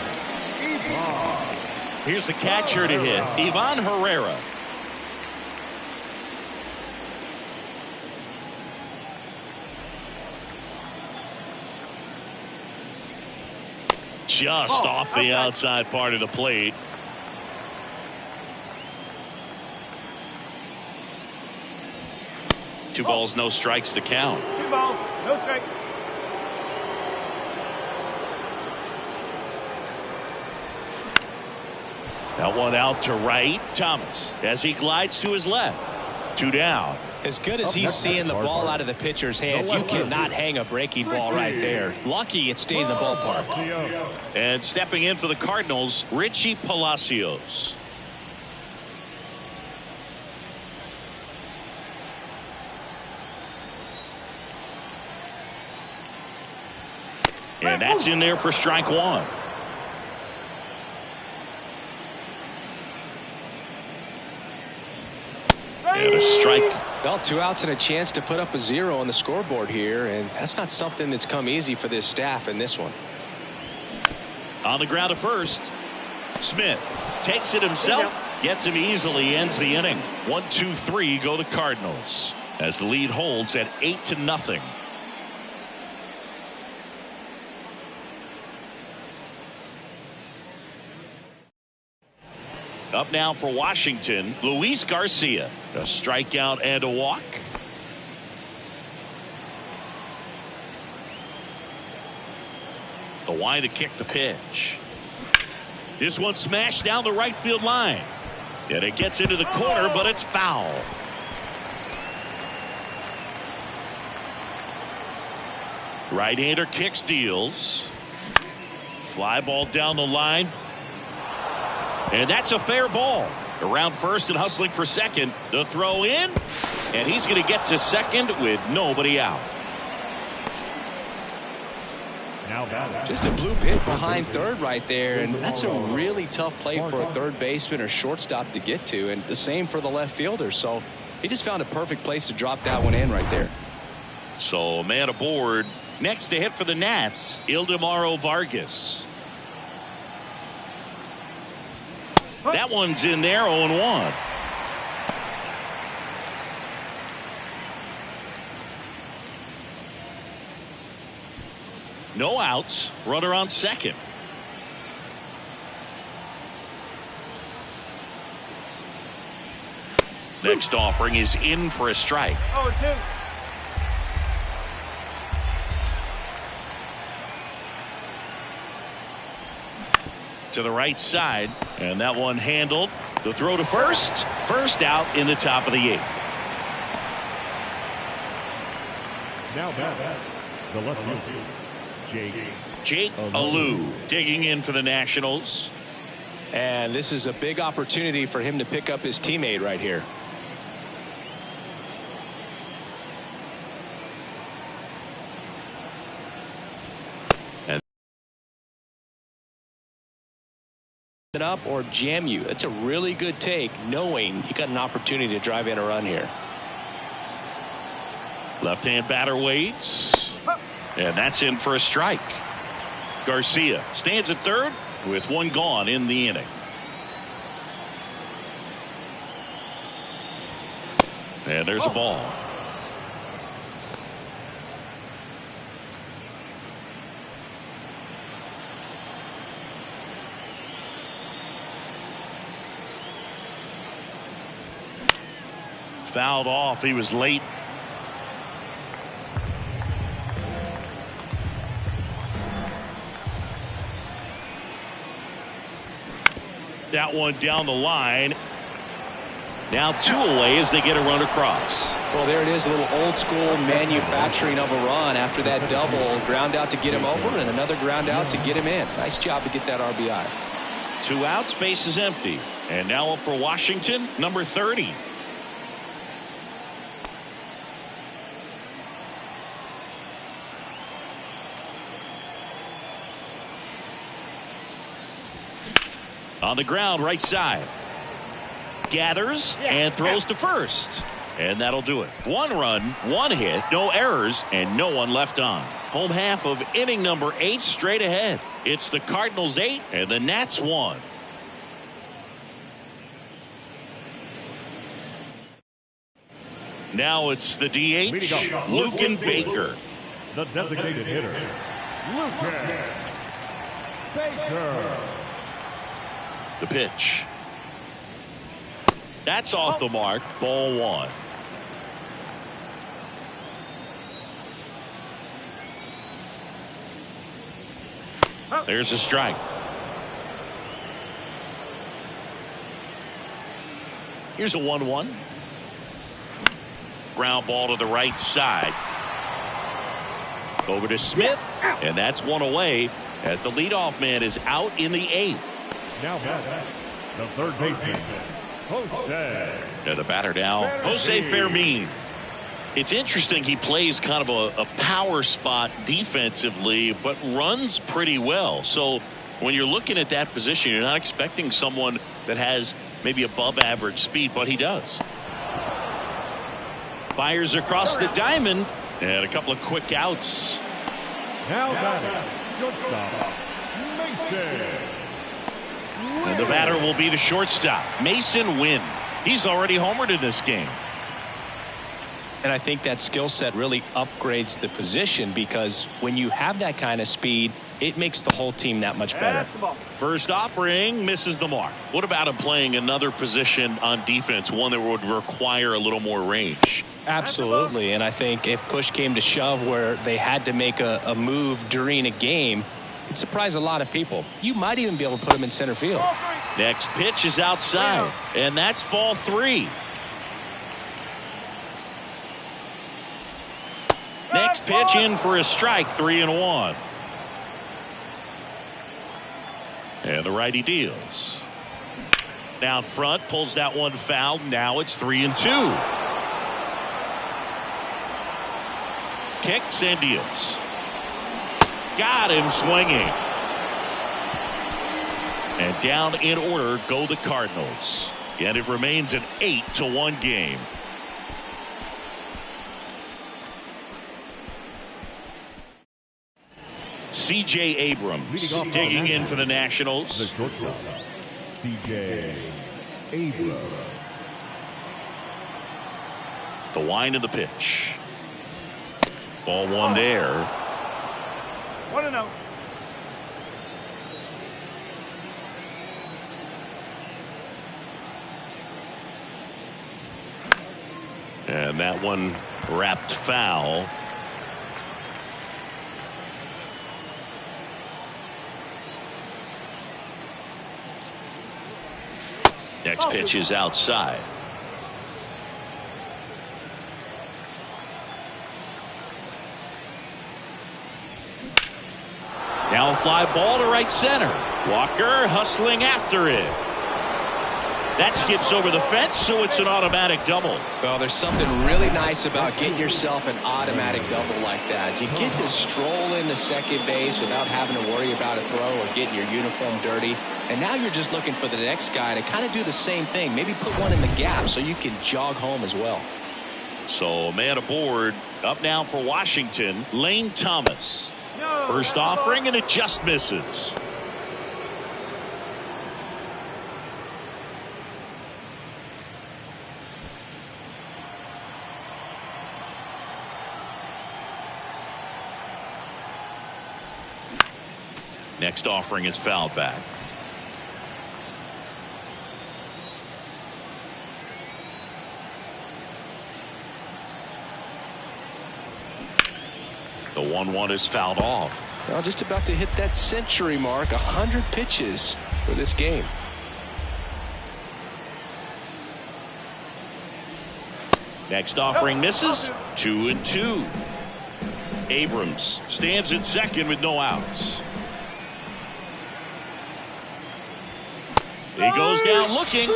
S4: Ivan.
S2: Here's the catcher to hit, Ivan Herrera. Just off the outside part of the plate. Two balls, no strikes to count.
S3: 2 balls, no strike.
S2: That one out to right. Thomas as he glides to his left. 2 down.
S1: As good as he's seeing the ball out of the pitcher's hand, you cannot hang a breaking ball right there. Lucky it stayed in the ballpark.
S2: And stepping in for the Cardinals, Richie Palacios. And that's in there for strike one. And a strike.
S1: Well, 2 outs and a chance to put up a 0 on the scoreboard here, and that's not something that's come easy for this staff in this one.
S2: On the ground at first, Smith takes it himself, gets him easily, ends the inning. 1, 2, 3 go the Cardinals as the lead holds at 8-0. Up now for Washington, Luis Garcia. A strikeout and a walk. The wide to kick the pitch. This one smashed down the right field line. And it gets into the corner, but it's foul. Right-hander kicks, deals. Fly ball down the line. And that's a fair ball. Around first and hustling for second. The throw in. And he's going to get to second with nobody out.
S1: Just a blue pit behind third right there, and that's a really tough play for a third baseman or shortstop to get to, and the same for the left fielder. So he just found a perfect place to drop that one in right there.
S2: So a man aboard. Next to hit for the Nats, Ildemaro Vargas. That one's in there, 0-1. No outs, runner on second. Next offering is in for a strike.
S3: 0-2.
S2: To the right side, and that one handled. The throw to first. First out in the top of the 8th.
S4: Now back, the left field,
S2: Jake Alou digging in for the Nationals.
S1: And this is a big opportunity for him to pick up his teammate right here. Up or jam you. That's a really good take, knowing you got an opportunity to drive in a run here.
S2: Left-hand batter waits, and that's in for a strike. Garcia stands at third with one gone in the inning. And there's a ball. Fouled off. He was late. That one down the line. Now 2 away as they get a run across.
S1: Well, there it is, a little old school manufacturing of a run after that double. Ground out to get him over and another ground out to get him in. Nice job to get that RBI.
S2: 2 outs, base is empty. And now up for Washington, number 30. On the ground, right side. Gathers and throws to first. And that'll do it. 1 run, 1 hit, no errors, and no one left on. Home half of inning number 8 straight ahead. It's the Cardinals 8 and the Nats 1. Now it's the DH, Luken Baker.
S4: the designated hitter, Luken Baker.
S2: The pitch. That's off the mark. Ball 1. There's a strike. Here's a 1-1. Ground ball to the right side. Over to Smith, and that's one away as the leadoff man is out in the 8th.
S4: Now back, the third baseman, Jose.
S2: And the batter now, Jose Fermin. It's interesting. He plays kind of a power spot defensively, but runs pretty well. So when you're looking at that position, you're not expecting someone that has maybe above average speed, but he does. Fires across the diamond, and a couple of quick outs.
S4: Now batting, shortstop, Mason.
S2: And the batter will be the shortstop, Mason Wynn. He's already homered in this game.
S1: And I think that skill set really upgrades the position, because when you have that kind of speed, it makes the whole team that much better.
S2: First offering misses the mark. What about him playing another position on defense, one that would require a little more range?
S1: Absolutely. And I think if push came to shove where they had to make a move during a game, it'd surprise a lot of people. You might even be able to put him in center field.
S2: Next pitch is outside, and that's ball 3. Next pitch in for a strike, 3-1. And the righty deals. Down front, pulls that one foul. Now it's 3-2. Kicks and deals. Got him swinging. And down in order go the Cardinals. And it remains an 8-1 game. C.J. Abrams digging in for the Nationals.
S4: The shortstop, C.J. Abrams.
S2: The wind of the pitch. Ball 1 there.
S3: 1-0.
S2: And that one wrapped foul. Next pitch is outside. Now a fly ball to right center. Walker hustling after it. That skips over the fence, so it's an automatic double.
S1: Well, there's something really nice about getting yourself an automatic double like that. You get to stroll into second base without having to worry about a throw or getting your uniform dirty. And now you're just looking for the next guy to kind of do the same thing. Maybe put one in the gap so you can jog home as well.
S2: So man aboard. Up now for Washington, Lane Thomas. First offering, and it just misses. Next offering is fouled back. The 1-1 is fouled off.
S1: Well, just about to hit that century mark. 100 pitches for this game.
S2: Next offering misses. 2-2. Abrams stands at second with no outs. He goes down looking.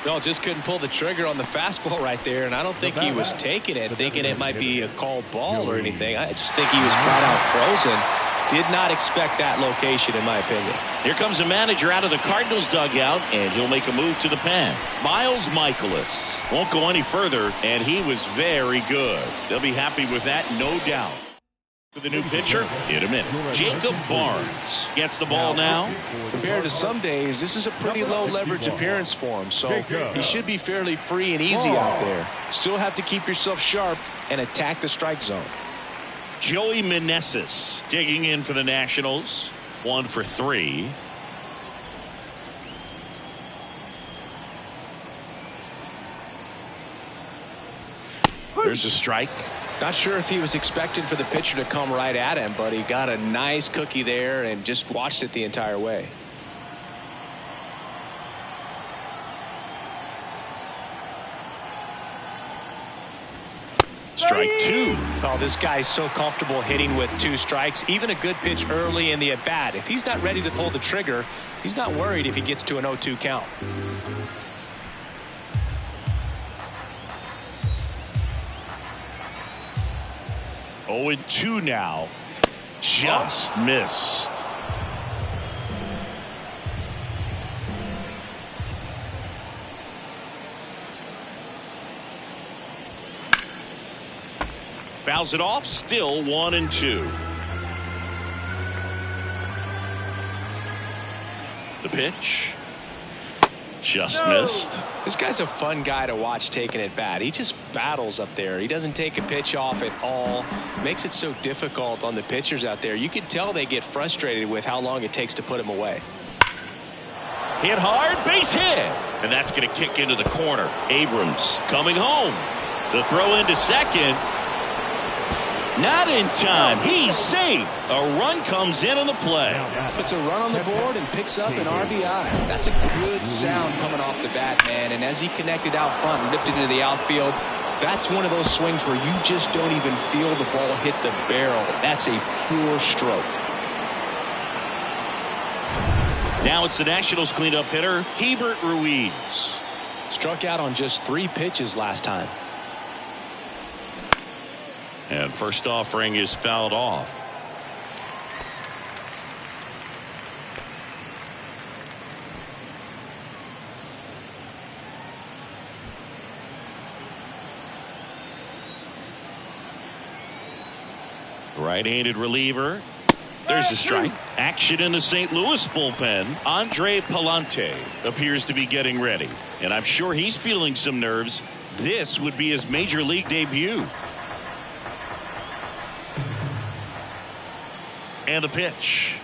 S1: No, just couldn't pull the trigger on the fastball right there, and I don't think he was taking it, thinking it might be a called ball or anything. I just think he was flat out frozen. Did not expect that location, in my opinion.
S2: Here comes the manager out of the Cardinals dugout, and he'll make a move to the pen. Miles Michaelis won't go any further, and he was very good. They'll be happy with that, no doubt. For the new pitcher in a minute, Jacob Barnes gets the ball now.
S1: Compared to some days, this is a pretty low leverage appearance for him, so he should be fairly free and easy out there. Still have to keep yourself sharp and attack the strike zone.
S2: Joey Meneses digging in for the Nationals. 1 for 3. There's a strike.
S1: Not sure if he was expecting for the pitcher to come right at him, but he got a nice cookie there and just watched it the entire way.
S2: Strike 2.
S1: Oh, this guy's so comfortable hitting with 2 strikes. Even a good pitch early in the at-bat. If he's not ready to pull the trigger, he's not worried if he gets to an 0-2 count.
S2: 0-2 now. Just missed. Fouls it off. Still 1-2. The pitch. Just missed.
S1: This guy's a fun guy to watch taking at bat. He just battles up there. He doesn't take a pitch off at all. Makes it so difficult on the pitchers out there. You can tell they get frustrated with how long it takes to put him away.
S2: Hit hard, base hit. And that's going to kick into the corner. Abrams coming home. The throw into second. Not in time. He's safe. A run comes in on the play.
S1: Puts a run on the board and picks up an RBI. That's a good sound coming off the bat, man. And as he connected out front and lifted into the outfield, that's one of those swings where you just don't even feel the ball hit the barrel. That's a pure stroke.
S2: Now it's the Nationals cleanup hitter, Hebert Ruiz.
S1: Struck out on just 3 pitches last time.
S2: And first offering is fouled off. Right-handed reliever. There's a strike. Action in the St. Louis bullpen. Andre Palante appears to be getting ready. And I'm sure he's feeling some nerves. This would be his major league debut. And the pitch.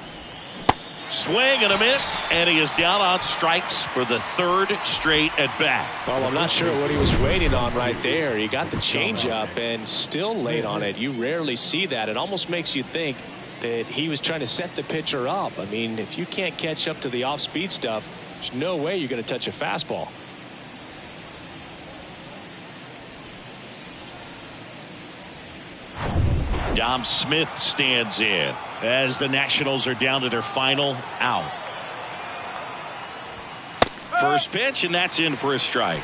S2: Swing and a miss, and he is down on strikes for the 3rd straight at bat.
S1: Well, I'm not sure what he was waiting on right there. He got the changeup and still late on it. You rarely see that. It almost makes you think that he was trying to set the pitcher up. I mean, if you can't catch up to the off-speed stuff, there's no way you're going to touch a fastball.
S2: Dom Smith stands in as the Nationals are down to their final out. First pitch, and that's in for a strike.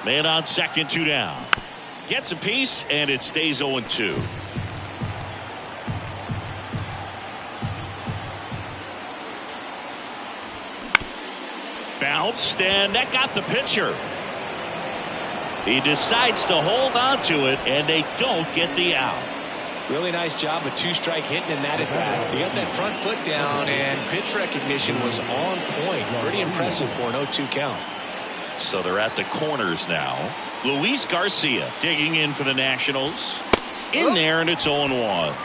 S2: Man on second, 2 down. Gets a piece, and it stays 0-2. Bounced, and that got the pitcher. He decides to hold on to it, and they don't get the out.
S1: Really nice job with 2-strike hitting in that at bat. He got that front foot down, and pitch recognition was on point. Pretty impressive for an 0-2 count.
S2: So they're at the corners now. Luis Garcia digging in for the Nationals. In there, and it's 0-1.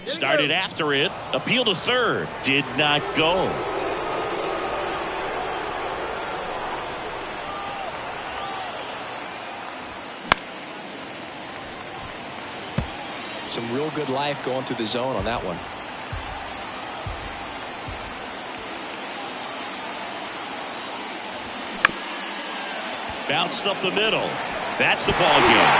S2: Started after it. Appeal to third. Did not go.
S1: Some real good life going through the zone on that one.
S2: Bounced up the middle. That's the ball game.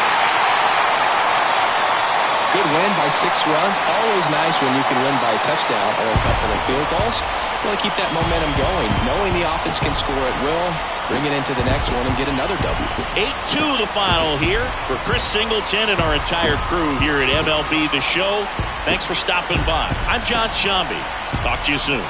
S1: Good win by 6 runs. Always nice when you can win by a touchdown or a couple of field goals. Want to keep that momentum going. Knowing the offense can score at will. Bring it into the next one and get another W.
S2: 8-2 the final here for Chris Singleton and our entire crew here at MLB The Show. Thanks for stopping by. I'm John Shambi. Talk to you soon.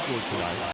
S4: for tonight.